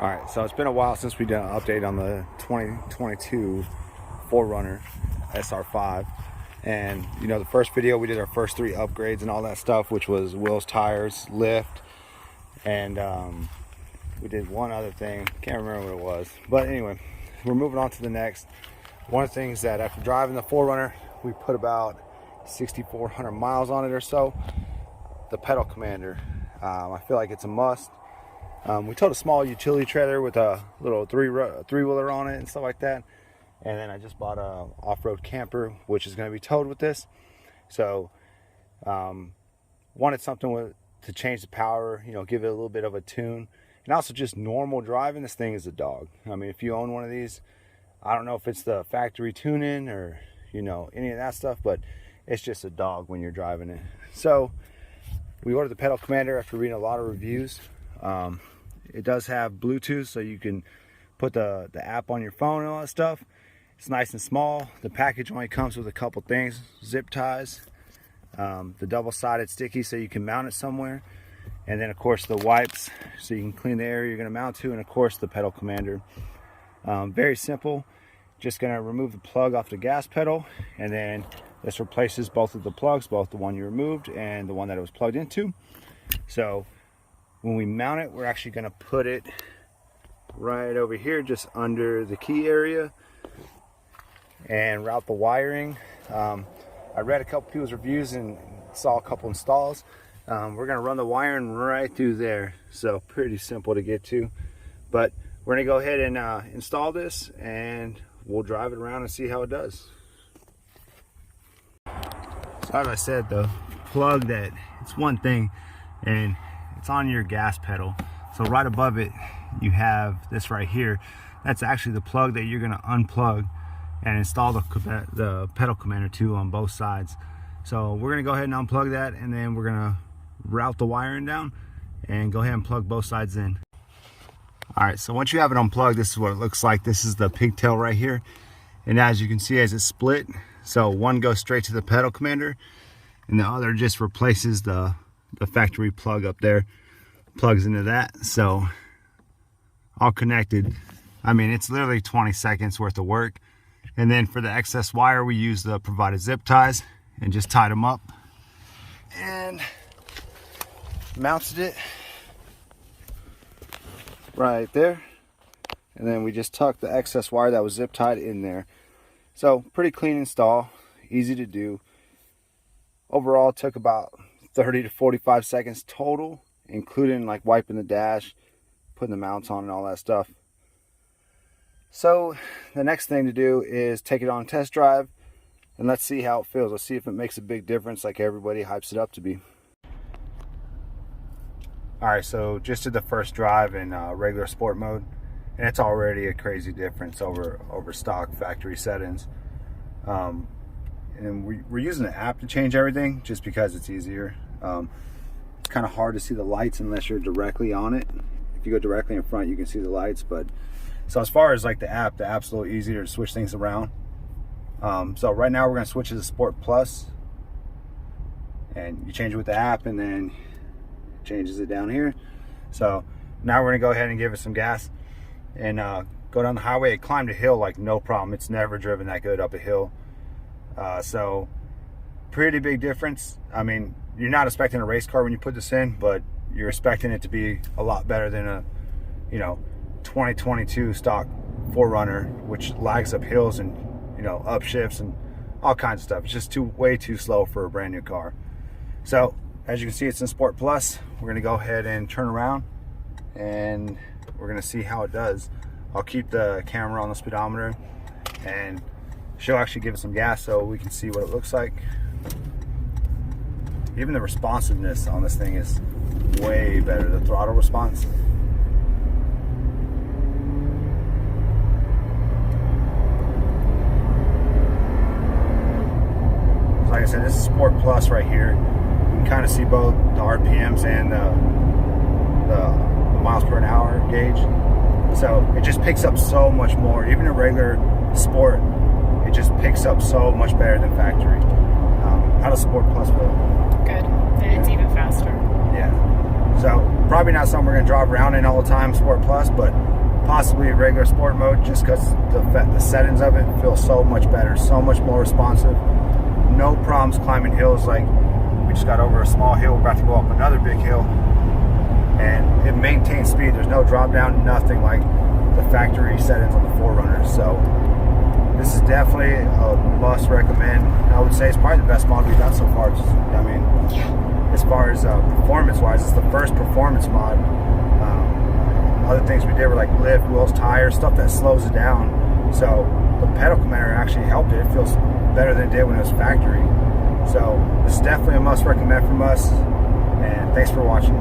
All right, so it's been a while since we did an update on the 2022 4runner SR5. And you know, the first video we did our first 3 upgrades and all that stuff, which was wheels, tires, lift, and we did one other thing. Can't remember what it was. But anyway, we're moving on to the next. One of the things that after driving the 4runner, we put about 6,400 miles on it or so. The pedal commander. I feel like it's a must. We towed a small utility trailer with a little three-wheeler on it and stuff like that. And then I just bought a off-road camper, which is going to be towed with this. So, wanted something to change the power, you know, give it a little bit of a tune. And also just normal driving, this thing is a dog. I mean, if you own one of these, I don't know if it's the factory tuning or, you know, any of that stuff, but it's just a dog when you're driving it. So, we ordered the pedal commander after reading a lot of reviews. It does have Bluetooth, so you can put the app on your phone and all that stuff. It's nice and small. The package only comes with a couple things: zip ties, the double-sided sticky so you can mount it somewhere, and then of course the wipes so you can clean the area you're going to mount to, and of course the pedal commander. Very simple. Just going to remove the plug off the gas pedal, and then this replaces both of the plugs, both the one you removed and the one that it was plugged into. So when we mount it, we're actually going to put it right over here, just under the key area, and route the wiring. I read a couple people's reviews and saw a couple installs. We're going to run the wiring right through there, so pretty simple to get to. But we're going to go ahead and install this, and we'll drive it around and see how it does. So as I said, the plug, that it's one thing, and it's on your gas pedal. So right above it, you have this right here. That's actually the plug that you're going to unplug and install the pedal commander to on both sides. So we're going to go ahead and unplug that, and then we're going to route the wiring down and go ahead and plug both sides in. All right, so once you have it unplugged, this is what it looks like. This is the pigtail right here, and as you can see, as it's split, so one goes straight to the pedal commander and the other just replaces the factory plug up there, plugs into that. So all connected. I mean, it's literally 20 seconds worth of work. And then for the excess wire, we use the provided zip ties and just tied them up and mounted it right there. And then we just tucked the excess wire that was zip tied in there. So pretty clean install, easy to do. Overall, it took about 30 to 45 seconds total, including like wiping the dash, putting the mounts on and all that stuff. So the next thing to do is take it on a test drive, and let's see how it feels. Let's see if it makes a big difference like everybody hypes it up to be. Alright, so just did the first drive in regular sport mode, and it's already a crazy difference over stock factory settings. And we're using the app to change everything just because it's easier. It's kind of hard to see the lights unless you're directly on it. If you go directly in front, you can see the lights. But so as far as like the app's a little easier to switch things around. So right now we're going to switch to the Sport Plus, and you change it with the app, and then it changes it down here. So now we're going to go ahead and give it some gas and go down the highway. It climbed a hill like no problem. It's never driven that good up a hill. So pretty big difference. I mean, you're not expecting a race car when you put this in, but you're expecting it to be a lot better than a, you know, 2022 stock 4runner, which lags up hills and, you know, upshifts and all kinds of stuff. It's just way too slow for a brand new car. So as you can see, it's in Sport Plus. We're going to go ahead and turn around, and we're going to see how it does. I'll keep the camera on the speedometer, and she'll actually give it some gas so we can see what it looks like. Even the responsiveness on this thing is way better, the throttle response. So like I said, this is Sport Plus right here. You can kind of see both the RPMs and the miles per hour gauge. So it just picks up so much more. Even a regular Sport, it just picks up so much better than factory. How does Sport Plus feel? Good, and it's even faster. Yeah. So probably not something we're going to drive around in all the time, Sport Plus, but possibly regular sport mode, just because the settings of it feel so much better, so much more responsive. No problems climbing hills. Like, we just got over a small hill, we're about to go up another big hill, and it maintains speed. There's no drop down, nothing like the factory settings on the 4runner. So this is definitely a must recommend. I would say it's probably the best mod we've done so far. I mean, as far as performance wise, it's the first performance mod. Other things we did were like lift, wheels, tires, stuff that slows it down. So the pedal commander actually helped it. It feels better than it did when it was factory. So this is definitely a must recommend from us. And thanks for watching.